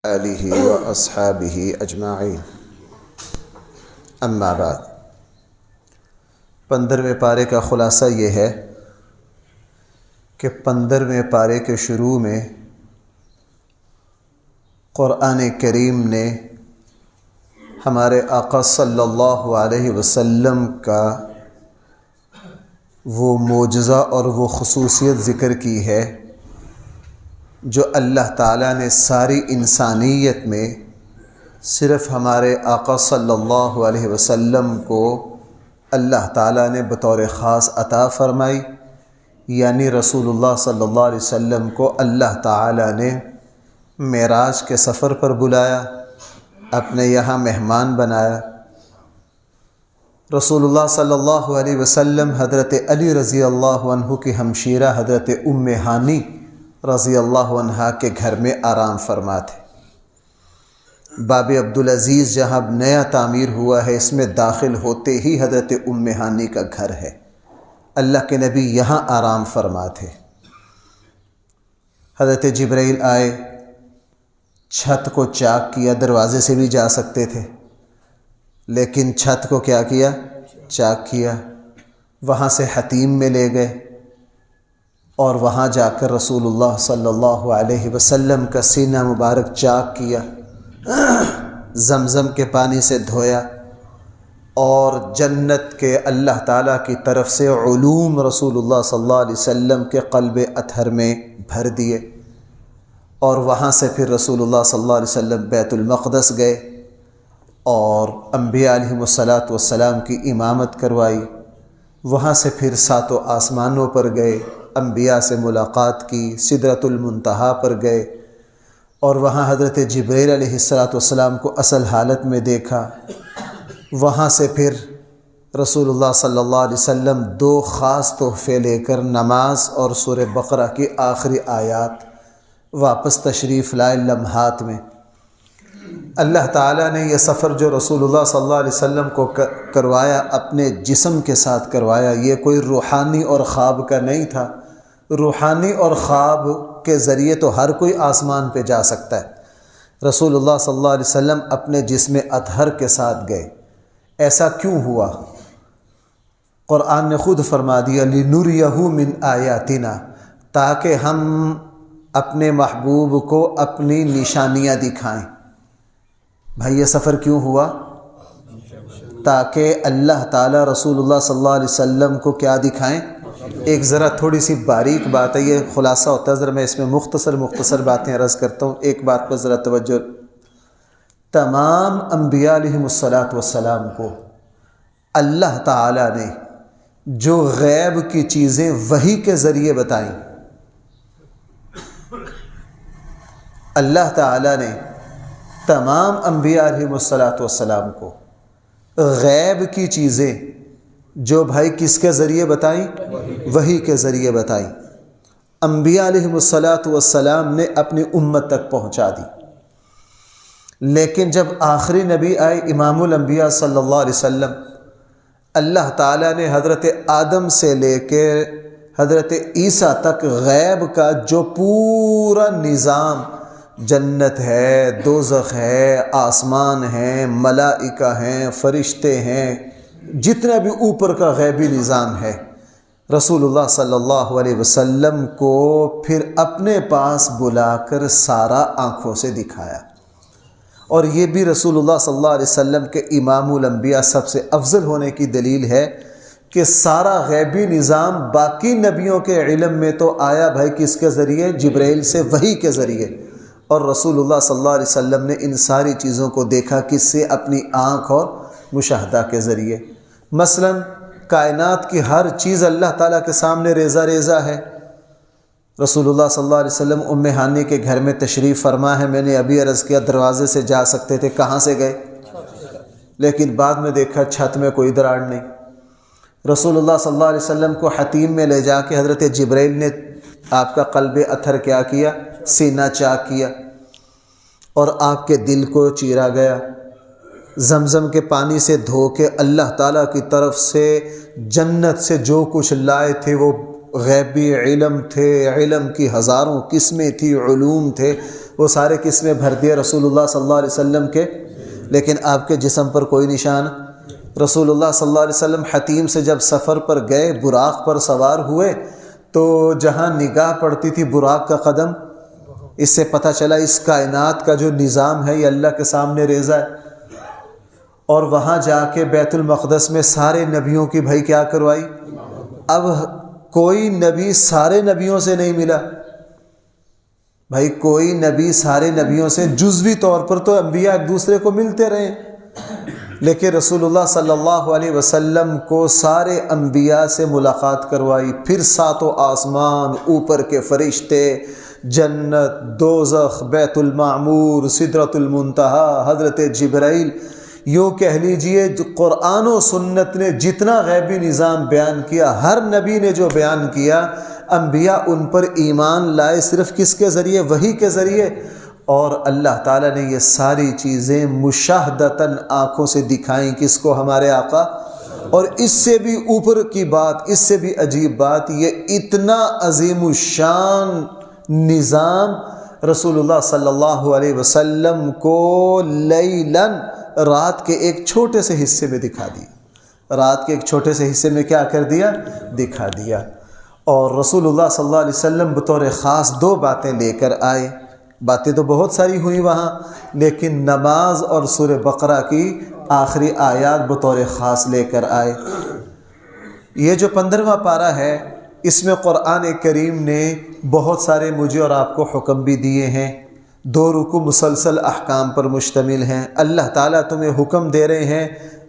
آلہ و اصحابہ اجمعین، اما بعد۔ 15ویں پارے کا خلاصہ یہ ہے کہ 15ویں پارے کے شروع میں قرآن کریم نے ہمارے آقا صلی اللہ علیہ وسلم کا وہ معجزہ اور وہ خصوصیت ذکر کی ہے جو اللہ تعالیٰ نے ساری انسانیت میں صرف ہمارے آقا صلی اللہ علیہ وسلم کو اللہ تعالیٰ نے بطور خاص عطا فرمائی، یعنی رسول اللہ صلی اللہ علیہ وسلم کو اللہ تعالیٰ نے معراج کے سفر پر بلایا، اپنے یہاں مہمان بنایا۔ رسول اللہ صلی اللہ علیہ وسلم حضرت علی رضی اللہ عنہ کی ہمشیرہ حضرت ام ہانی رضی اللہ عنہا کے گھر میں آرام فرما تھے۔ باب عبدالعزیز جہاں نیا تعمیر ہوا ہے، اس میں داخل ہوتے ہی حضرت ام ہانی کا گھر ہے۔ اللہ کے نبی یہاں آرام فرما تھے۔ حضرت جبرائیل آئے، چھت کو چاک کیا، دروازے سے بھی جا سکتے تھے لیکن چھت کو کیا کیا؟ چاک کیا۔ وہاں سے حتیم میں لے گئے اور وہاں جا کر رسول اللہ صلی اللہ علیہ وسلم کا سینہ مبارک چاک کیا، زمزم کے پانی سے دھویا اور جنت کے اللہ تعالیٰ کی طرف سے علوم رسول اللہ صلی اللہ علیہ وسلم کے قلب اطہر میں بھر دیے، اور وہاں سے پھر رسول اللہ صلی اللہ علیہ وسلم بیت المقدس گئے اور انبیاء علیہم الصلاۃ کی امامت کروائی۔ وہاں سے پھر ساتوں آسمانوں پر گئے، انبیاء سے ملاقات کی، سدرۃ المنتہا پر گئے اور وہاں حضرت جبرائیل علیہ السلام کو اصل حالت میں دیکھا۔ وہاں سے پھر رسول اللہ صلی اللہ علیہ وسلم دو خاص تحفے لے کر نماز اور سورہ بقرہ کی آخری آیات واپس تشریف لائے لمحات میں۔ اللہ تعالیٰ نے یہ سفر جو رسول اللہ صلی اللہ علیہ وسلم کو کروایا، اپنے جسم کے ساتھ کروایا۔ یہ کوئی روحانی اور خواب کا نہیں تھا۔ روحانی اور خواب کے ذریعے تو ہر کوئی آسمان پہ جا سکتا ہے، رسول اللہ صلی اللہ علیہ وسلم اپنے جسم اطہر کے ساتھ گئے۔ ایسا کیوں ہوا؟ قرآن نے خود فرما دیا، لِنُرِيَهُ مِنْ آیاتنا، تاکہ ہم اپنے محبوب کو اپنی نشانیاں دکھائیں۔ بھائی یہ سفر کیوں ہوا؟ تاکہ اللہ تعالیٰ رسول اللہ صلی اللہ علیہ وسلم کو کیا دکھائیں؟ ایک ذرا تھوڑی سی باریک بات ہے، یہ خلاصہ ہوتا ہے، ذرا میں اس میں مختصر باتیں عرض کرتا ہوں۔ ایک بات پر ذرا توجہ۔ تمام انبیاء علیہم الصلاۃ کو اللہ تعالیٰ نے جو غیب کی چیزیں وحی کے ذریعے بتائیں، اللہ تعالیٰ نے تمام انبیاء علیہم الصلاۃ کو غیب کی چیزیں جو بھائی کس کے ذریعے بتائیں؟ وحی کے ذریعے بتائیں۔ انبیاء علیہم السلام نے اپنی امت تک پہنچا دی، لیکن جب آخری نبی آئے امام الانبیاء صلی اللہ علیہ وسلم، اللہ تعالیٰ نے حضرت آدم سے لے کے حضرت عیسیٰ تک غیب کا جو پورا نظام، جنت ہے، دوزخ ہے، آسمان ہیں، ملائکہ ہیں، فرشتے ہیں، جتنا بھی اوپر کا غیبی نظام ہے، رسول اللہ صلی اللہ علیہ وسلم کو پھر اپنے پاس بلا کر سارا آنکھوں سے دکھایا۔ اور یہ بھی رسول اللہ صلی اللہ علیہ وسلم کے امام الانبیاء سب سے افضل ہونے کی دلیل ہے کہ سارا غیبی نظام باقی نبیوں کے علم میں تو آیا بھائی کس کے ذریعے؟ جبرائیل سے، وحی کے ذریعے، اور رسول اللہ صلی اللہ علیہ وسلم نے ان ساری چیزوں کو دیکھا کس سے؟ اپنی آنکھ اور مشاہدہ کے ذریعے۔ مثلا کائنات کی ہر چیز اللہ تعالیٰ کے سامنے ریزہ ریزہ ہے۔ رسول اللہ صلی اللہ علیہ وسلم ام ہانی کے گھر میں تشریف فرما ہے، میں نے ابھی عرض کیا دروازے سے جا سکتے تھے، کہاں سے گئے؟ لیکن بعد میں دیکھا چھت میں کوئی دراڑ نہیں۔ رسول اللہ صلی اللہ علیہ وسلم کو حتیم میں لے جا کے حضرت جبرائیل نے آپ کا قلب اطہر کیا کیا؟ سینہ چاک کیا، اور آپ کے دل کو چیرا گیا۔ زمزم کے پانی سے دھو کے اللہ تعالیٰ کی طرف سے جنت سے جو کچھ لائے تھے وہ غیبی علم تھے، علم کی ہزاروں قسمیں تھی، علوم تھے، وہ سارے قسمیں بھر دیے رسول اللہ صلی اللہ علیہ وسلم کے، لیکن آپ کے جسم پر کوئی نشان۔ رسول اللہ صلی اللہ علیہ وسلم حتیم سے جب سفر پر گئے، براق پر سوار ہوئے، تو جہاں نگاہ پڑتی تھی براق کا قدم، اس سے پتہ چلا اس کائنات کا جو نظام ہے یہ اللہ کے سامنے ریزہ ہے۔ اور وہاں جا کے بیت المقدس میں سارے نبیوں کی بھائی کیا کروائی۔ اب کوئی نبی سارے نبیوں سے نہیں ملا بھائی، کوئی نبی سارے نبیوں سے جزوی طور پر تو انبیاء ایک دوسرے کو ملتے رہے، لیکن رسول اللہ صلی اللہ علیہ وسلم کو سارے انبیاء سے ملاقات کروائی۔ پھر ساتوں آسمان، اوپر کے فرشتے، جنت، دوزخ، بیت المعمور، سدرۃ المنتہا، حضرت جبرائیل، یوں کہہ لیجئے قرآن و سنت نے جتنا غیبی نظام بیان کیا، ہر نبی نے جو بیان کیا، انبیاء ان پر ایمان لائے صرف کس کے ذریعے؟ وحی کے ذریعے۔ اور اللہ تعالیٰ نے یہ ساری چیزیں مشاہدتاً آنکھوں سے دکھائیں، کس کو؟ ہمارے آقا۔ اور اس سے بھی اوپر کی بات، اس سے بھی عجیب بات، یہ اتنا عظیم الشان نظام رسول اللہ صلی اللہ علیہ وسلم کو لیلاً، رات کے ایک چھوٹے سے حصے میں دکھا دیا۔ رات کے ایک چھوٹے سے حصے میں کیا کر دیا؟ دکھا دیا۔ اور رسول اللہ صلی اللہ علیہ وسلم بطور خاص دو باتیں لے کر آئے۔ باتیں تو بہت ساری ہوئیں وہاں، لیکن نماز اور سورہ بقرہ کی آخری آیات بطور خاص لے کر آئے۔ یہ جو 15واں پارہ ہے، اس میں قرآن کریم نے بہت سارے مجھے اور آپ کو حکم بھی دیے ہیں۔ 2 رکوع مسلسل احکام پر مشتمل ہیں۔ اللہ تعالیٰ تمہیں حکم دے رہے ہیں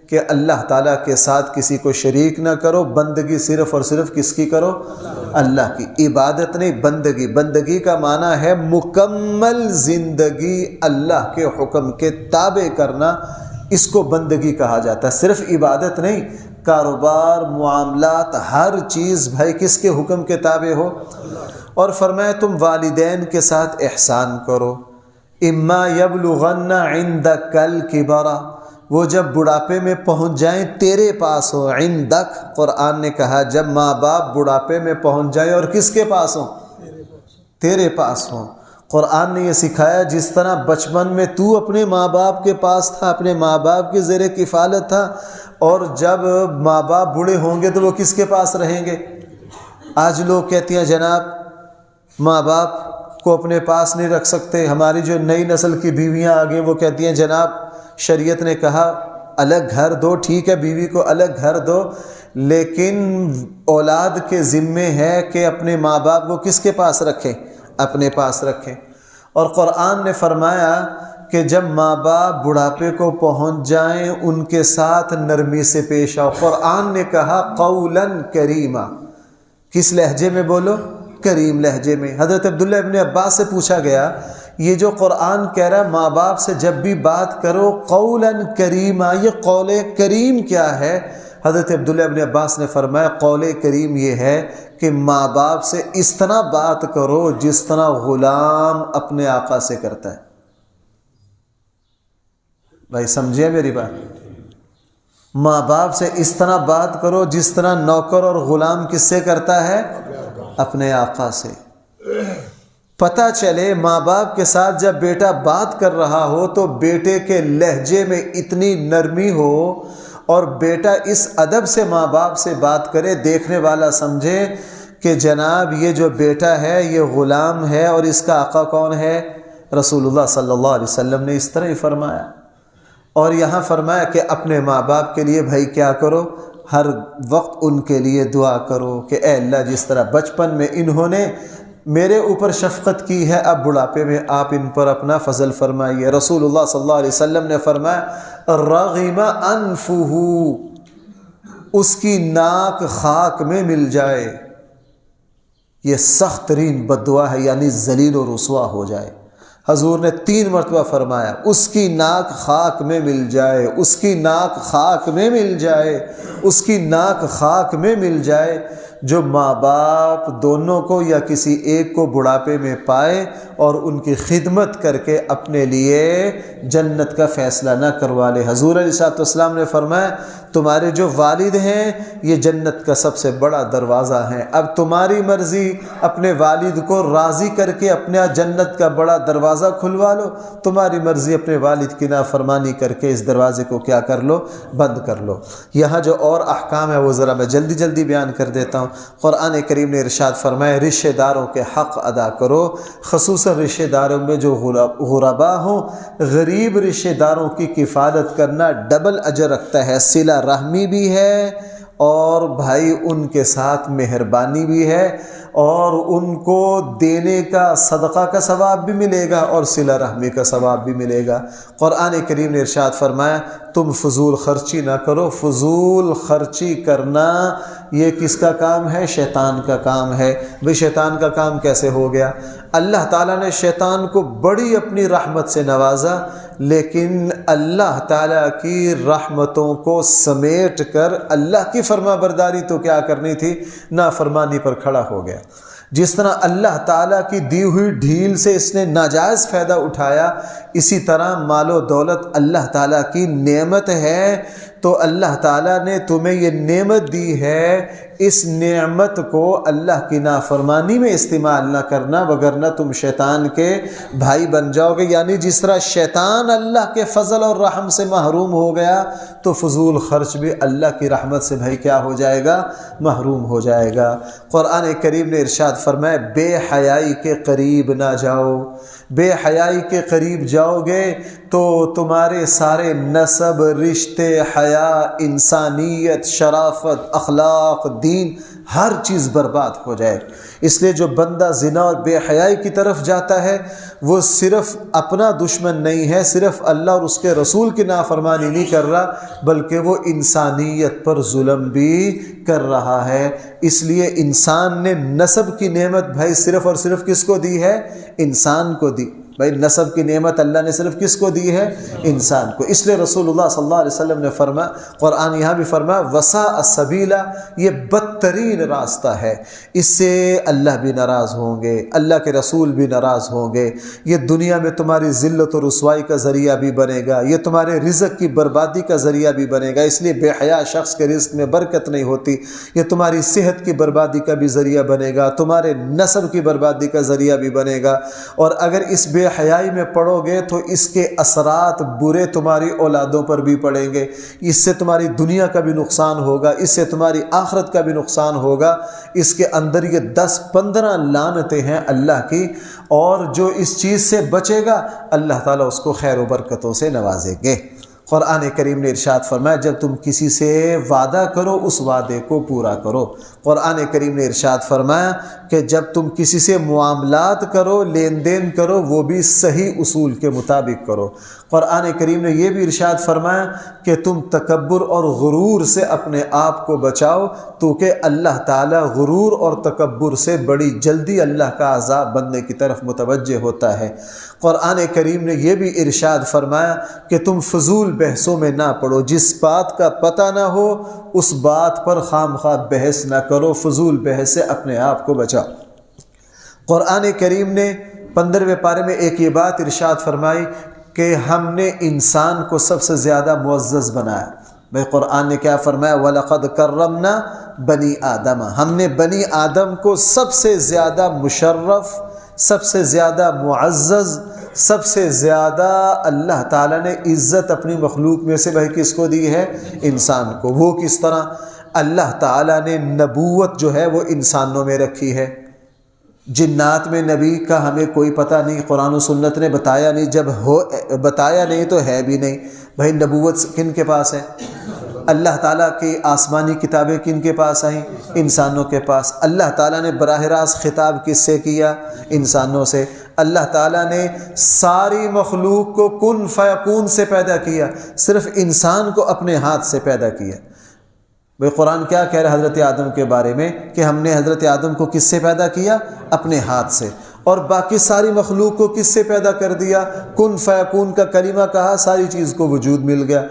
کہ اللہ تعالیٰ کے ساتھ کسی کو شریک نہ کرو، بندگی صرف اور صرف کس کی کرو؟ اللہ کی۔ عبادت نہیں، بندگی۔ بندگی کا معنی ہے مکمل زندگی اللہ کے حکم کے تابع کرنا، اس کو بندگی کہا جاتا ہے، صرف عبادت نہیں۔ کاروبار، معاملات، ہر چیز بھائی کس کے حکم کے تابع ہو۔ اور فرمایا تم والدین کے ساتھ احسان کرو۔ اما یبلغن عندک الکبر، وہ جب بڑھاپے میں پہنچ جائیں تیرے پاس ہو۔ عندک، قرآن نے کہا جب ماں باپ بڑھاپے میں پہنچ جائیں اور کس کے پاس ہوں؟ تیرے پاس ہوں۔ قرآن نے یہ سکھایا جس طرح بچپن میں تو اپنے ماں باپ کے پاس تھا، اپنے ماں باپ کے زیر کفالت تھا، اور جب ماں باپ بوڑھے ہوں گے تو وہ کس کے پاس رہیں گے؟ آج لوگ کہتے ہیں جناب ماں باپ کو اپنے پاس نہیں رکھ سکتے۔ ہماری جو نئی نسل کی بیویاں آ گئیں وہ کہتی ہیں جناب شریعت نے کہا الگ گھر دو، ٹھیک ہے بیوی کو الگ گھر دو، لیکن اولاد کے ذمے ہے کہ اپنے ماں باپ کو کس کے پاس رکھیں؟ اپنے پاس رکھیں۔ اور قرآن نے فرمایا کہ جب ماں باپ بڑھاپے کو پہنچ جائیں ان کے ساتھ نرمی سے پیش آؤ۔ قرآن نے کہا قولاً کریما، کس لہجے میں بولو؟ کریم لہجے میں۔ حضرت عبداللہ ابن عباس سے پوچھا گیا یہ جو قرآن کہہ رہا ہے ماں باپ سے جب بھی بات کرو قولاً کریما، یہ قول کریم کیا ہے؟ حضرت عبداللہ ابن عباس نے فرمایا قول کریم یہ ہے کہ ماں باپ سے اس طرح بات کرو جس طرح غلام اپنے آقا سے کرتا ہے۔ بھائی سمجھے میری بات؟ ماں باپ سے اس طرح بات کرو جس طرح نوکر اور غلام کس سے کرتا ہے؟ اپنے آقا سے۔ پتہ چلے ماں باپ کے ساتھ جب بیٹا بات کر رہا ہو تو بیٹے کے لہجے میں اتنی نرمی ہو اور بیٹا اس ادب سے ماں باپ سے بات کرے، دیکھنے والا سمجھے کہ جناب یہ جو بیٹا ہے یہ غلام ہے اور اس کا آقا کون ہے؟ رسول اللہ صلی اللہ علیہ وسلم نے اس طرح ہی فرمایا۔ اور یہاں فرمایا کہ اپنے ماں باپ کے لیے بھائی کیا کرو؟ ہر وقت ان کے لیے دعا کرو کہ اے اللہ جس طرح بچپن میں انہوں نے میرے اوپر شفقت کی ہے، اب بڑھاپے میں آپ ان پر اپنا فضل فرمائیے۔ رسول اللہ صلی اللہ علیہ وسلم نے فرمایا رغم انفہ، اس کی ناک خاک میں مل جائے، یہ سخت ترین بد دعا ہے، یعنی ذلیل و رسوا ہو جائے۔ حضور نے 3 مرتبہ فرمایا اس کی ناک خاک میں مل جائے، اس کی ناک خاک میں مل جائے، اس کی ناک خاک میں مل جائے۔ جو ماں باپ دونوں کو یا کسی ایک کو بڑھاپے میں پائے اور ان کی خدمت کر کے اپنے لیے جنت کا فیصلہ نہ کروا لے۔ حضور علیہ السلام نے فرمایا تمہارے جو والد ہیں یہ جنت کا سب سے بڑا دروازہ ہیں، اب تمہاری مرضی اپنے والد کو راضی کر کے اپنا جنت کا بڑا دروازہ کھلوا لو، تمہاری مرضی اپنے والد کی نافرمانی کر کے اس دروازے کو کیا کر لو، بند کر لو۔ یہاں جو اور احکام ہے وہ ذرا میں جلدی جلدی بیان کر دیتا ہوں۔ قرآن کریم نے ارشاد فرمایا رشتہ داروں کے حق ادا کرو، خصوصاً رشتہ داروں میں جو غربا ہوں، غریب رشتہ داروں کی کفالت کرنا ڈبل اجر رکھتا ہے، صلہ رحمی بھی ہے اور بھائی ان کے ساتھ مہربانی بھی ہے، اور ان کو دینے کا صدقہ کا ثواب بھی ملے گا اور صلہ رحمی کا ثواب بھی ملے گا۔ قرآن کریم نے ارشاد فرمایا تم فضول خرچی نہ کرو، فضول خرچی کرنا یہ کس کا کام ہے؟ شیطان کا کام ہے۔ بھئی شیطان کا کام کیسے ہو گیا؟ اللہ تعالیٰ نے شیطان کو بڑی اپنی رحمت سے نوازا، لیکن اللہ تعالیٰ کی رحمتوں کو سمیٹ کر اللہ کی فرما برداری تو کیا کرنی تھی، نافرمانی پر کھڑا ہو گیا۔ جس طرح اللہ تعالیٰ کی دی ہوئی ڈھیل سے اس نے ناجائز فائدہ اٹھایا، اسی طرح مال و دولت اللہ تعالیٰ کی نعمت ہے، تو اللہ تعالیٰ نے تمہیں یہ نعمت دی ہے، اس نعمت کو اللہ کی نافرمانی میں استعمال نہ کرنا، وگرنہ تم شیطان کے بھائی بن جاؤ گے۔ یعنی جس طرح شیطان اللہ کے فضل اور رحم سے محروم ہو گیا، تو فضول خرچ بھی اللہ کی رحمت سے بھائی کیا ہو جائے گا، محروم ہو جائے گا۔ قرآن کریم نے ارشاد فرمایا بے حیائی کے قریب نہ جاؤ، بے حیائی کے قریب جاؤ گے تو تمہارے سارے نسب، رشتے، حیا، انسانیت، شرافت، اخلاق، دین، ہر چیز برباد ہو جائے۔ اس لیے جو بندہ زنا اور بے حیائی کی طرف جاتا ہے وہ صرف اپنا دشمن نہیں ہے، صرف اللہ اور اس کے رسول کی نافرمانی نہیں کر رہا، بلکہ وہ انسانیت پر ظلم بھی کر رہا ہے۔ اس لیے انسان نے نسب کی نعمت بھائی صرف اور صرف کس کو دی ہے؟ انسان کو دی۔ بھائی نسب کی نعمت اللہ نے صرف کس کو دی ہے؟ انسان کو۔ اس لیے رسول اللہ صلی اللہ علیہ وسلم نے فرمایا، قرآن یہاں بھی فرمایا وساء السبیلا، یہ بدترین راستہ ہے، اس سے اللہ بھی ناراض ہوں گے، اللہ کے رسول بھی ناراض ہوں گے، یہ دنیا میں تمہاری ذلت و رسوائی کا ذریعہ بھی بنے گا، یہ تمہارے رزق کی بربادی کا ذریعہ بھی بنے گا۔ اس لیے بے حیا شخص کے رزق میں برکت نہیں ہوتی، یہ تمہاری صحت کی بربادی کا بھی ذریعہ بنے گا، تمہارے نسب کی بربادی کا ذریعہ بھی بنے گا، اور اگر اس بے حیائی میں پڑو گے تو اس کے اثرات برے تمہاری اولادوں پر بھی پڑیں گے، اس سے تمہاری دنیا کا بھی نقصان ہوگا، اس سے تمہاری آخرت کا بھی نقصان ہوگا۔ اس کے اندر یہ 10-15 لعنتیں ہیں اللہ کی، اور جو اس چیز سے بچے گا اللہ تعالیٰ اس کو خیر و برکتوں سے نوازیں گے۔ قرآن کریم نے ارشاد فرمایا جب تم کسی سے وعدہ کرو اس وعدے کو پورا کرو۔ قرآن کریم نے ارشاد فرمایا کہ جب تم کسی سے معاملات کرو، لین دین کرو، وہ بھی صحیح اصول کے مطابق کرو۔ قرآن کریم نے یہ بھی ارشاد فرمایا کہ تم تکبر اور غرور سے اپنے آپ کو بچاؤ، تو کہ اللہ تعالیٰ غرور اور تکبر سے بڑی جلدی اللہ کا عذاب بندے کی طرف متوجہ ہوتا ہے۔ قرآن کریم نے یہ بھی ارشاد فرمایا کہ تم فضول بحثوں میں نہ پڑو، جس بات کا پتہ نہ ہو اس بات پر خام خواہ بحث نہ کرو، فضول بحث سے اپنے آپ کو بچاؤ۔ قرآن کریم نے 15ویں پارے میں ایک یہ بات ارشاد فرمائی کہ ہم نے انسان کو سب سے زیادہ معزز بنایا۔ بھائی قرآن نے کیا فرمایا؟ وَلَقَدْ كَرَّمْنَا بَنِي آدَمَ، ہم نے بنی آدم کو سب سے زیادہ مشرف، سب سے زیادہ معزز، سب سے زیادہ اللہ تعالیٰ نے عزت اپنی مخلوق میں سے بھائی کس کو دی ہے؟ انسان کو۔ وہ کس طرح؟ اللہ تعالیٰ نے نبوت جو ہے وہ انسانوں میں رکھی ہے، جنات میں نبی کا ہمیں کوئی پتہ نہیں، قرآن و سنت نے بتایا نہیں، جب ہو بتایا نہیں تو ہے بھی نہیں۔ بھائی نبوت کن کے پاس ہے؟ اللہ تعالیٰ کی آسمانی کتابیں کن کے پاس آئیں؟ انسانوں کے پاس۔ اللہ تعالیٰ نے براہ راست خطاب کس سے کیا؟ انسانوں سے۔ اللہ تعالیٰ نے ساری مخلوق کو کن فیکون سے پیدا کیا، صرف انسان کو اپنے ہاتھ سے پیدا کیا۔ بھئی قرآن کیا کہہ رہا ہے حضرت آدم کے بارے میں کہ ہم نے حضرت آدم کو کس سے پیدا کیا؟ اپنے ہاتھ سے۔ اور باقی ساری مخلوق کو کس سے پیدا کر دیا؟ کن فیکون کا کلمہ کہا، ساری چیز کو وجود مل گیا۔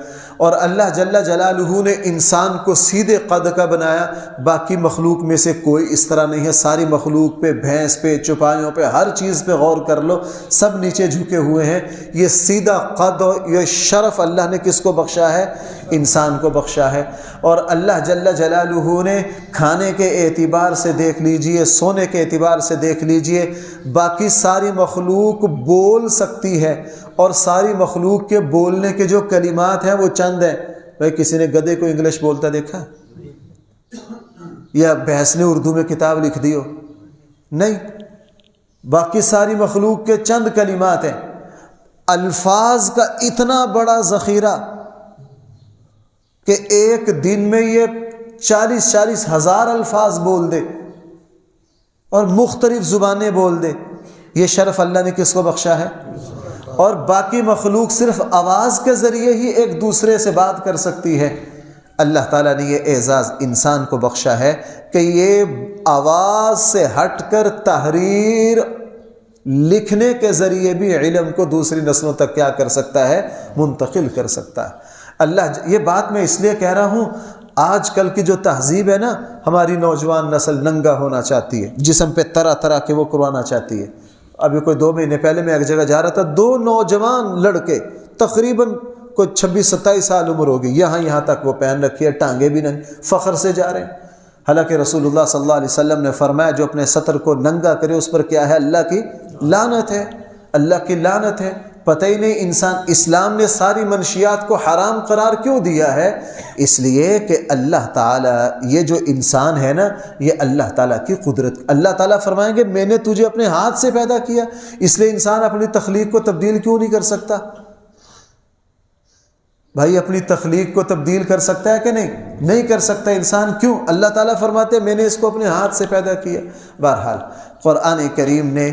اور اللہ جل جلالہ نے انسان کو سیدھے قد کا بنایا، باقی مخلوق میں سے کوئی اس طرح نہیں ہے۔ ساری مخلوق پہ، بھینس پہ، چوپایوں پہ، ہر چیز پہ غور کر لو، سب نیچے جھکے ہوئے ہیں۔ یہ سیدھا قد اور یہ شرف اللہ نے کس کو بخشا ہے؟ انسان کو بخشا ہے۔ اور اللہ جل جلالہ نے کھانے کے اعتبار سے دیکھ لیجئے، سونے کے اعتبار سے دیکھ لیجئے، باقی ساری مخلوق بول سکتی ہے، اور ساری مخلوق کے بولنے کے جو کلمات ہیں وہ چند ہیں۔ بھائی کسی نے گدھے کو انگلش بولتا دیکھا؟ یا بھینس نے اردو میں کتاب لکھ دی ہو؟ نہیں، باقی ساری مخلوق کے چند کلمات ہیں۔ الفاظ کا اتنا بڑا ذخیرہ کہ ایک دن میں یہ 40 ہزار الفاظ بول دے اور مختلف زبانیں بول دے۔ یہ شرف اللہ نے کس کو بخشا ہے؟ اور باقی مخلوق صرف آواز کے ذریعے ہی ایک دوسرے سے بات کر سکتی ہے۔ اللہ تعالیٰ نے یہ اعزاز انسان کو بخشا ہے کہ یہ آواز سے ہٹ کر تحریر، لکھنے کے ذریعے بھی علم کو دوسری نسلوں تک کیا کر سکتا ہے؟ منتقل کر سکتا ہے۔ یہ بات میں اس لیے کہہ رہا ہوں، آج کل کی جو تہذیب ہے نا، ہماری نوجوان نسل ننگا ہونا چاہتی ہے، جسم پہ طرح طرح کے وہ کروانا چاہتی ہے۔ ابھی کوئی 2 مہینے پہلے میں ایک جگہ جا رہا تھا، 2 نوجوان لڑکے تقریباً کوئی 26-27 سال عمر ہوگی، یہاں تک وہ پہن رکھی ہے، ٹانگیں بھی ننگی، فخر سے جا رہے ہیں۔ حالانکہ رسول اللہ صلی اللہ علیہ وسلم نے فرمایا جو اپنے سطر کو ننگا کرے اس پر کیا ہے؟ اللہ کی لعنت ہے، اللہ کی لعنت ہے۔ پتہ ہی نہیں انسان، اسلام نے ساری منشیات کو حرام قرار کیوں دیا ہے؟ اس لیے کہ اللہ تعالیٰ، یہ جو انسان ہے نا، یہ اللہ تعالیٰ کی قدرت۔ اللہ تعالیٰ فرمائیں گے میں نے تجھے اپنے ہاتھ سے پیدا کیا، اس لیے انسان اپنی تخلیق کو تبدیل کیوں نہیں کر سکتا؟ بھائی اپنی تخلیق کو تبدیل کر سکتا ہے کہ نہیں کر سکتا انسان۔ کیوں؟ اللہ تعالیٰ فرماتے ہیں میں نے اس کو اپنے ہاتھ سے پیدا کیا۔ بہرحال قرآن کریم نے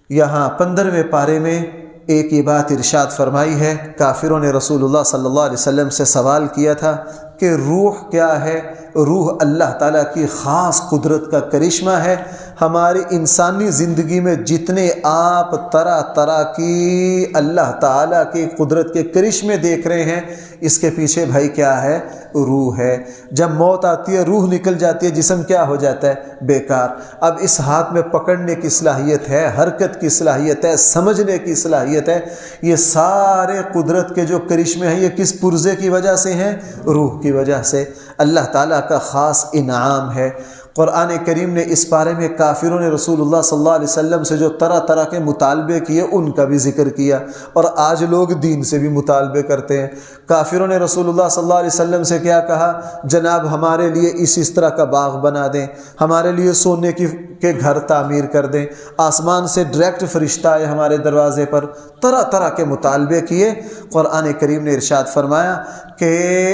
یہاں 15ویں پارے میں ایک یہ بات ارشاد فرمائی ہے۔ کافروں نے رسول اللہ صلی اللہ علیہ وسلم سے سوال کیا تھا کہ روح کیا ہے؟ روح اللہ تعالیٰ کی خاص قدرت کا کرشمہ ہے۔ ہماری انسانی زندگی میں جتنے آپ طرح طرح کی اللہ تعالیٰ کی قدرت کے کرشمے دیکھ رہے ہیں، اس کے پیچھے بھائی کیا ہے؟ روح ہے۔ جب موت آتی ہے، روح نکل جاتی ہے، جسم کیا ہو جاتا ہے؟ بیکار۔ اب اس ہاتھ میں پکڑنے کی صلاحیت ہے، حرکت کی صلاحیت ہے، سمجھنے کی صلاحیت ہے، یہ سارے قدرت کے جو کرشمے ہیں یہ کس پرزے کی وجہ سے ہیں؟ روح کی وجہ سے۔ اللہ تعالیٰ کا خاص انعام ہے۔ قرآن کریم نے اس بارے میں کافروں نے رسول اللہ صلی اللہ علیہ وسلم سے جو طرح طرح کے مطالبے کیے ان کا بھی ذکر کیا، اور آج لوگ دین سے بھی مطالبے کرتے ہیں۔ کافروں نے رسول اللہ صلی اللہ علیہ وسلم سے کیا کہا؟ جناب ہمارے لیے اس طرح کا باغ بنا دیں، ہمارے لیے سونے کے گھر تعمیر کر دیں، آسمان سے ڈائریکٹ فرشتہ آئے ہمارے دروازے پر، طرح طرح کے مطالبے کیے۔ قرآن کریم نے ارشاد فرمایا کہ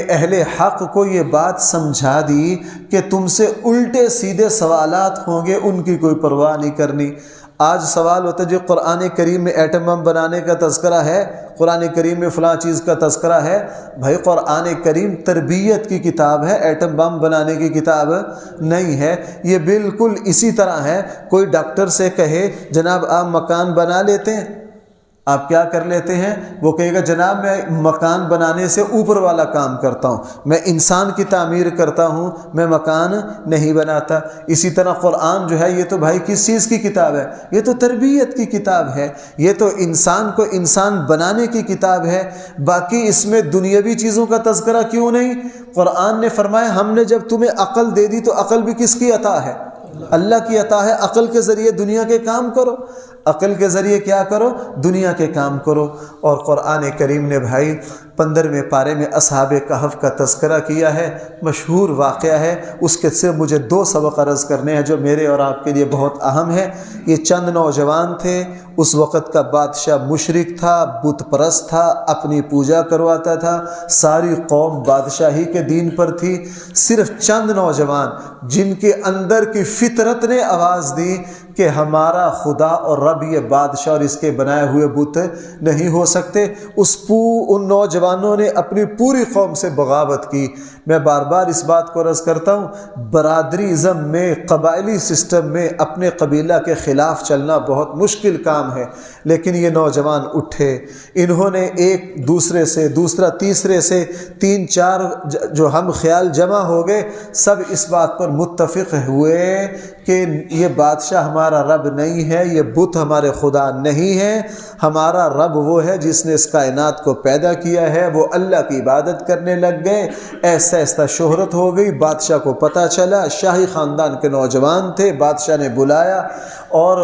اہل حق کو یہ بات سمجھا دی کہ تم سے الٹے سیدھے سوالات ہوں گے، ان کی کوئی پرواہ نہیں کرنی۔ آج سوال ہوتا ہے جو قرآن کریم میں ایٹم بم بنانے کا تذکرہ ہے، قرآن کریم میں فلاں چیز کا تذکرہ ہے۔ بھائی قرآن کریم تربیت کی کتاب ہے، ایٹم بم بنانے کی کتاب نہیں ہے۔ یہ بالکل اسی طرح ہے، کوئی ڈاکٹر سے کہے جناب آپ مکان بنا لیتے ہیں، آپ کیا کر لیتے ہیں؟ وہ کہے گا جناب میں مکان بنانے سے اوپر والا کام کرتا ہوں، میں انسان کی تعمیر کرتا ہوں، میں مکان نہیں بناتا۔ اسی طرح قرآن جو ہے یہ تو بھائی کس چیز کی کتاب ہے؟ یہ تو تربیت کی کتاب ہے، یہ تو انسان کو انسان بنانے کی کتاب ہے۔ باقی اس میں دنیاوی چیزوں کا تذکرہ کیوں نہیں؟ قرآن نے فرمایا ہم نے جب تمہیں عقل دے دی تو عقل بھی کس کی عطا ہے؟ اللہ کی عطا ہے۔ عقل کے ذریعے دنیا کے کام کرو، عقل کے ذریعے کیا کرو؟ دنیا کے کام کرو۔ اور قرآن کریم نے بھائی 15ویں پارے میں اصحاب کہف کا تذکرہ کیا ہے، مشہور واقعہ ہے۔ اس کے سے مجھے 2 سبق عرض کرنے ہیں جو میرے اور آپ کے لیے بہت اہم ہے۔ یہ چند نوجوان تھے، اس وقت کا بادشاہ مشرک تھا، بت پرست تھا، اپنی پوجا کرواتا تھا، ساری قوم بادشاہی کے دین پر تھی۔ صرف چند نوجوان جن کے اندر کی فطرت نے آواز دی کہ ہمارا خدا اور رب یہ بادشاہ اور اس کے بنائے ہوئے بت نہیں ہو سکتے۔ ان نوجوانوں نے اپنی پوری قوم سے بغاوت کی۔ میں بار بار اس بات کو عرض کرتا ہوں، برادری ازم میں، قبائلی سسٹم میں اپنے قبیلہ کے خلاف چلنا بہت مشکل کام ہے، لیکن یہ نوجوان اٹھے، انہوں نے ایک دوسرے سے، دوسرا تیسرے سے، 3-4 جو ہم خیال جمع ہو گئے، سب اس بات پر متفق ہوئے کہ یہ بادشاہ ہمارا رب نہیں ہے، یہ بت ہمارے خدا نہیں ہے، ہمارا رب وہ ہے جس نے اس کائنات کو پیدا کیا ہے۔ وہ اللہ کی عبادت کرنے لگ گئے، ایسا ایسا شہرت ہو گئی، بادشاہ کو پتہ چلا، شاہی خاندان کے نوجوان تھے، بادشاہ نے بلایا اور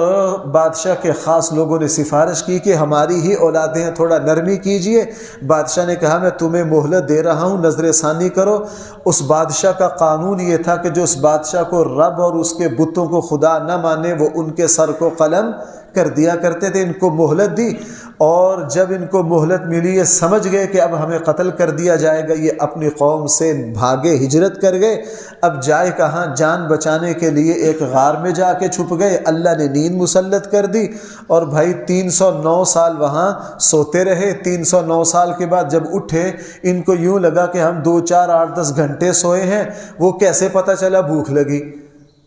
بادشاہ کے خاص لوگوں نے سفارش کی کہ ہماری ہی اولادیں ہیں، تھوڑا نرمی کیجئے۔ بادشاہ نے کہا میں تمہیں مہلت دے رہا ہوں، نظر ثانی کرو۔ اس بادشاہ کا قانون یہ تھا کہ جو اس بادشاہ کو رب اور اس کے بتوں کو خدا نہ مانے وہ ان کے سر کو قلم کر دیا کرتے تھے۔ ان کو مہلت دی، اور جب ان کو مہلت ملی یہ سمجھ گئے کہ اب ہمیں قتل کر دیا جائے گا، یہ اپنی قوم سے بھاگے، ہجرت کر گئے۔ اب جائے کہاں؟ جان بچانے کے لیے ایک غار میں جا کے چھپ گئے۔ اللہ نے نیند مسلط کر دی اور بھائی 309 سال وہاں سوتے رہے۔ 309 سال کے بعد جب اٹھے، ان کو یوں لگا کہ ہم 2, 4, 8, 10 گھنٹے سوئے ہیں۔ وہ کیسے پتہ چلا؟ بھوک لگی۔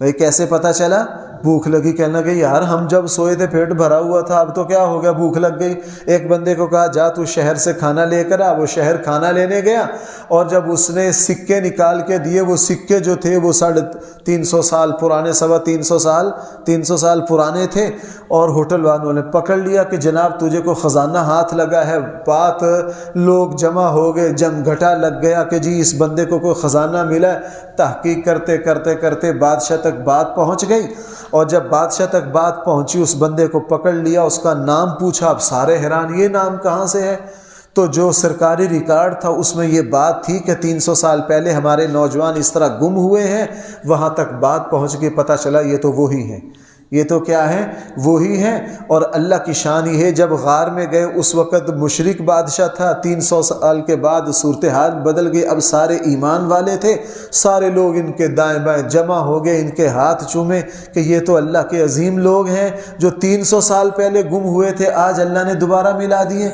بھائی کیسے پتہ چلا؟ بھوک لگی۔ کہنے لگے یار ہم جب سوئے تھے پیٹ بھرا ہوا تھا، اب تو کیا ہو گیا؟ بھوک لگ گئی۔ ایک بندے کو کہا جا تو شہر سے کھانا لے کر آ۔ وہ شہر کھانا لینے گیا، اور جب اس نے سکے نکال کے دیے، وہ سکے جو تھے وہ 350 سال پرانے، 350 سال پرانے تھے، اور ہوٹل والوں نے پکڑ لیا کہ جناب تجھے کو خزانہ ہاتھ لگا ہے۔ بات لوگ جمع ہو گئے، جم گھٹا لگ گیا کہ جی اس بندے کو کوئی خزانہ ملا ہے۔ تحقیق کرتے کرتے کرتے بادشاہ تک بات پہنچ گئی، اور جب بادشاہ تک بات پہنچی اس بندے کو پکڑ لیا، اس کا نام پوچھا۔ اب سارے حیران، یہ نام کہاں سے ہے؟ تو جو سرکاری ریکارڈ تھا اس میں یہ بات تھی کہ 300 سال پہلے ہمارے نوجوان اس طرح گم ہوئے ہیں۔ وہاں تک بات پہنچ کے پتہ چلا یہ تو وہی ہیں، یہ تو کیا ہے؟ وہی ہیں۔ اور اللہ کی شان یہ ہے، جب غار میں گئے اس وقت مشرک بادشاہ تھا، 300 سال کے بعد صورتحال بدل گئی، اب سارے ایمان والے تھے، سارے لوگ ان کے دائیں بائیں جمع ہو گئے، ان کے ہاتھ چومے کہ یہ تو اللہ کے عظیم لوگ ہیں جو 300 سال پہلے گم ہوئے تھے، آج اللہ نے دوبارہ ملا دیے۔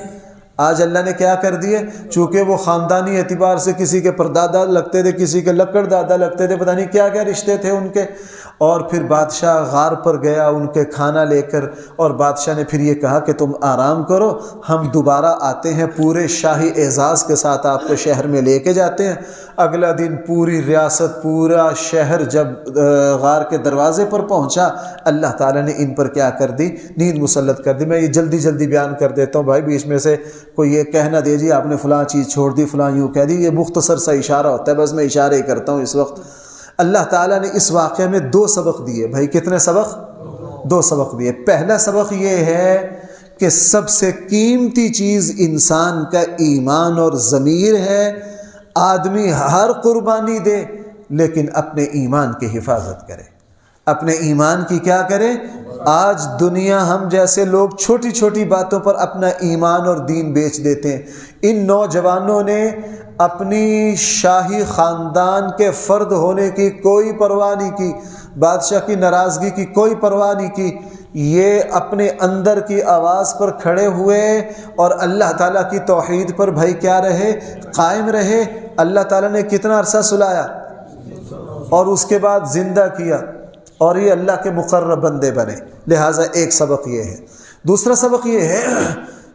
آج اللہ نے کیا کر دیے؟ چونکہ وہ خاندانی اعتبار سے کسی کے پردادا لگتے تھے، کسی کے لکڑ دادا لگتے تھے، پتہ نہیں کیا کیا رشتے تھے ان کے۔ اور پھر بادشاہ غار پر گیا ان کے کھانا لے کر، اور بادشاہ نے پھر یہ کہا کہ تم آرام کرو، ہم دوبارہ آتے ہیں، پورے شاہی اعزاز کے ساتھ آپ کو شہر میں لے کے جاتے ہیں۔ اگلا دن پوری ریاست، پورا شہر جب غار کے دروازے پر پہنچا، اللہ تعالیٰ نے ان پر کیا کر دی؟ نیند مسلط کر دی۔ میں یہ جلدی جلدی بیان کر دیتا ہوں بھائی، بیچ میں سے کوئی یہ کہہ نہ دے جی آپ نے فلاں چیز چھوڑ دی، فلاں یوں کہہ دی، یہ مختصر سا اشارہ ہوتا ہے، بس میں اشارے ہی کرتا ہوں اس وقت۔ اللہ تعالیٰ نے اس واقعے میں 2 سبق دیے۔ بھائی کتنے سبق؟ 2 سبق دیے۔ پہلا سبق یہ ہے کہ سب سے قیمتی چیز انسان کا ایمان اور ضمیر ہے۔ آدمی ہر قربانی دے لیکن اپنے ایمان کی حفاظت کرے، اپنے ایمان کی کیا کرے؟ آج دنیا ہم جیسے لوگ چھوٹی چھوٹی باتوں پر اپنا ایمان اور دین بیچ دیتے ہیں۔ ان نوجوانوں نے اپنی شاہی خاندان کے فرد ہونے کی کوئی پرواہ نہیں کی، بادشاہ کی ناراضگی کی کوئی پرواہ نہیں کی، یہ اپنے اندر کی آواز پر کھڑے ہوئے اور اللہ تعالیٰ کی توحید پر بھائی کیا رہے؟ قائم رہے۔ اللہ تعالیٰ نے کتنا عرصہ سلایا اور اس کے بعد زندہ کیا، اور یہ اللہ کے مقرب بندے بنے۔ لہٰذا ایک سبق یہ ہے۔ دوسرا سبق یہ ہے،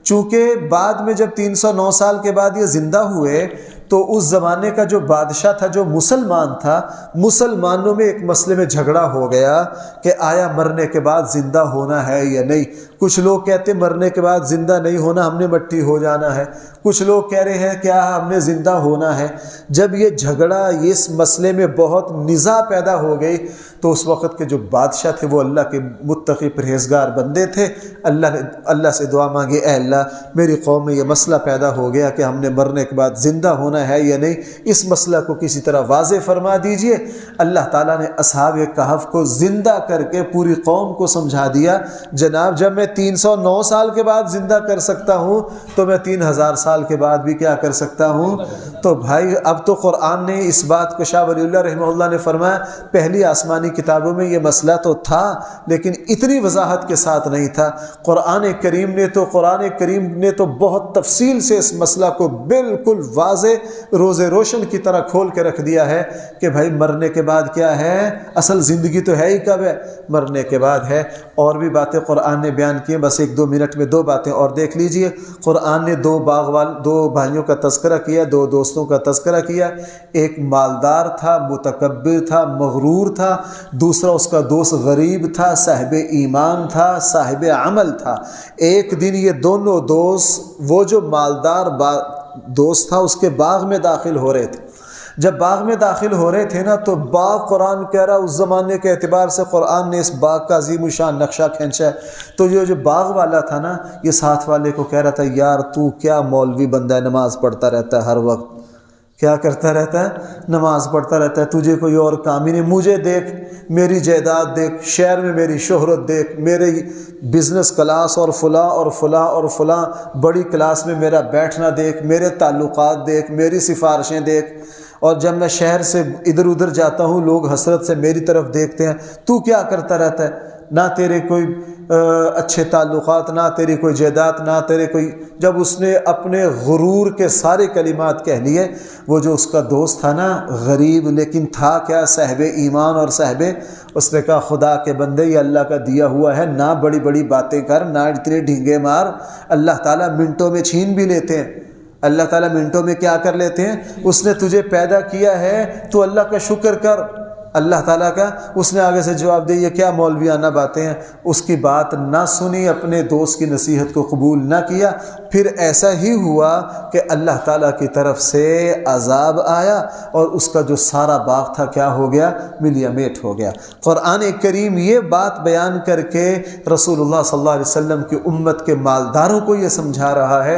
چونکہ بعد میں جب 309 سال کے بعد یہ زندہ ہوئے تو اس زمانے کا جو بادشاہ تھا، جو مسلمان تھا، مسلمانوں میں ایک مسئلے میں جھگڑا ہو گیا کہ آیا مرنے کے بعد زندہ ہونا ہے یا نہیں۔ کچھ لوگ کہتے مرنے کے بعد زندہ نہیں ہونا، ہم نے مٹی ہو جانا ہے۔ کچھ لوگ کہہ رہے ہیں کیا ہم نے زندہ ہونا ہے۔ جب یہ جھگڑا اس مسئلے میں بہت نزاع پیدا ہو گئی تو اس وقت کے جو بادشاہ تھے وہ اللہ کے متقی پرہیزگار بندے تھے۔ اللہ سے دعا مانگی، اے اللہ میری قوم میں یہ مسئلہ پیدا ہو گیا کہ ہم نے مرنے کے بعد زندہ ہونا ہے یا نہیں، اس مسئلہ کو کسی طرح واضح فرما دیجئے۔ اللہ تعالیٰ نے اصحاب کہف کو زندہ کر کے پوری قوم کو سمجھا دیا، جناب جب میں 309 سال کے بعد زندہ کر سکتا ہوں تو میں 3000 سال کے بعد بھی کیا کر سکتا ہوں؟ تو بھائی اب تو قرآن نے اس بات کو شاہ ولی اللہ رحمہ اللہ نے فرمایا پہلی آسمانی کتابوں میں یہ مسئلہ تو تھا لیکن اتنی وضاحت کے ساتھ نہیں تھا۔ قرآن کریم نے تو بہت تفصیل سے اس مسئلہ کو بالکل واضح روز روشن کی طرح کھول کے رکھ دیا ہے کہ بھائی مرنے کے بعد کیا ہے، اصل زندگی تو ہے ہی کب ہے، مرنے کے بعد ہے۔ اور بھی باتیں قرآن نے بیان کی ہیں، بس 1-2 منٹ میں 2 باتیں اور دیکھ لیجئے۔ قرآن نے 2 بھائیوں کا تذکرہ کیا، 2 دوستوں کا تذکرہ کیا۔ ایک مالدار تھا، متکبر تھا، مغرور تھا، دوسرا اس کا دوست غریب تھا، صاحب ایمان تھا، صاحب عمل تھا۔ ایک دن یہ دونوں دوست، وہ جو مالدار دوست تھا اس کے باغ میں داخل ہو رہے تھے۔ جب باغ میں داخل ہو رہے تھے نا تو باغ قرآن کہہ رہا، اس زمانے کے اعتبار سے قرآن نے اس باغ کا عظیم الشان نقشہ کھینچا ہے۔ تو یہ جو باغ والا تھا نا، یہ ساتھ والے کو کہہ رہا تھا، یار تو کیا مولوی بندہ ہے، نماز پڑھتا رہتا ہے ہر وقت، کیا کرتا رہتا ہے، نماز پڑھتا رہتا ہے، تجھے کوئی اور کام ہی نہیں، مجھے دیکھ، میری جائیداد دیکھ، شہر میں میری شہرت دیکھ، میرے بزنس کلاس اور فلاں اور فلاں اور فلاں بڑی کلاس میں میرا بیٹھنا دیکھ، میرے تعلقات دیکھ، میری سفارشیں دیکھ، اور جب میں شہر سے ادھر ادھر جاتا ہوں لوگ حسرت سے میری طرف دیکھتے ہیں، تو کیا کرتا رہتا ہے، نہ تیرے کوئی اچھے تعلقات، نہ تیری کوئی جائیداد، نہ تیرے کوئی۔ جب اس نے اپنے غرور کے سارے کلمات کہہ لیے، وہ جو اس کا دوست تھا نا، غریب لیکن تھا کیا، صاحب ایمان اور صاحب، اس نے کہا خدا کے بندے یہ اللہ کا دیا ہوا ہے، نہ بڑی بڑی باتیں کر، نہ اتنے ڈھینگے مار، اللہ تعالیٰ منٹوں میں چھین بھی لیتے ہیں، اللہ تعالیٰ منٹوں میں کیا کر لیتے ہیں، اس نے تجھے پیدا کیا ہے تو اللہ کا شکر کر، اللہ تعالیٰ کا۔ اس نے آگے سے جواب دے، یہ کیا مولویانہ باتیں ہیں، اس کی بات نہ سنی، اپنے دوست کی نصیحت کو قبول نہ کیا۔ پھر ایسا ہی ہوا کہ اللہ تعالیٰ کی طرف سے عذاب آیا اور اس کا جو سارا باغ تھا کیا ہو گیا، ملیا میٹ ہو گیا۔ قرآن کریم یہ بات بیان کر کے رسول اللہ صلی اللہ علیہ وسلم کی امت کے مالداروں کو یہ سمجھا رہا ہے،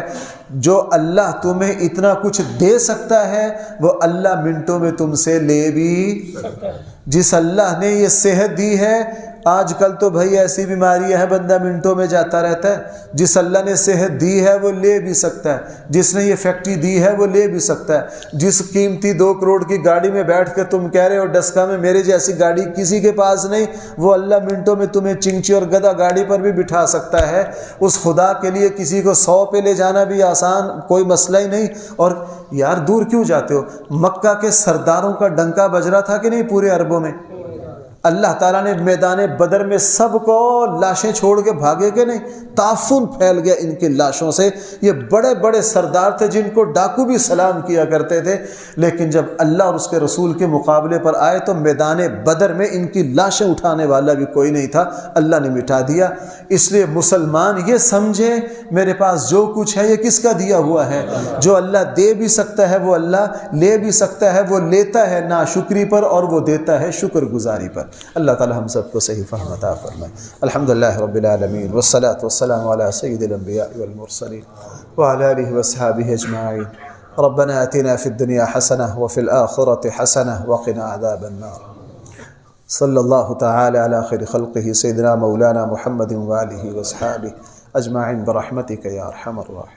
جو اللہ تمہیں اتنا کچھ دے سکتا ہے وہ اللہ منٹوں میں تم سے لے بھی سکتا ہے۔ جس اللہ نے یہ صحت دی ہے، آج کل تو بھائی ایسی بیماری ہے بندہ منٹوں میں جاتا رہتا ہے، جس اللہ نے صحت دی ہے وہ لے بھی سکتا ہے، جس نے یہ فیکٹری دی ہے وہ لے بھی سکتا ہے، جس قیمتی 2 کروڑ کی گاڑی میں بیٹھ کے تم کہہ رہے ہو ڈسکا میں میرے جیسی گاڑی کسی کے پاس نہیں، وہ اللہ منٹوں میں تمہیں چنگچی اور گدھا گاڑی پر بھی بٹھا سکتا ہے۔ اس خدا کے لیے کسی کو 100 پہ لے جانا بھی آسان، کوئی مسئلہ ہی نہیں۔ اور یار دور کیوں جاتے ہو، مکہ کے سرداروں کا ڈنکا بج رہا تھا کہ نہیں پورے عربوں میں، اللہ تعالیٰ نے میدان بدر میں سب کو لاشیں چھوڑ کے بھاگے کہ نہیں، تعفن پھیل گیا ان کی لاشوں سے۔ یہ بڑے بڑے سردار تھے جن کو ڈاکو بھی سلام کیا کرتے تھے، لیکن جب اللہ اور اس کے رسول کے مقابلے پر آئے تو میدان بدر میں ان کی لاشیں اٹھانے والا بھی کوئی نہیں تھا، اللہ نے مٹا دیا۔ اس لیے مسلمان یہ سمجھے میرے پاس جو کچھ ہے یہ کس کا دیا ہوا ہے، جو اللہ دے بھی سکتا ہے وہ اللہ لے بھی سکتا ہے، وہ لیتا ہے ناشکری پر اور وہ دیتا ہے شکر گزاری پر۔ اللہ تعالی ہم سب کو صحیح فہم عطا فرمائے۔ الحمدللہ رب العالمین والصلاة والسلام علی سید الانبیاء والمرسلین وعلی آلہ واصحابہ اجمعین۔ ربنا آتنا فی الدنیا حسنہ وفی الآخرة حسنہ وقنا عذاب النار۔ صلی اللہ تعالی علی خیر خلقہ سیدنا مولانا محمد وآلہ واصحابہ اجمعین برحمتک یا ارحم الراحمین۔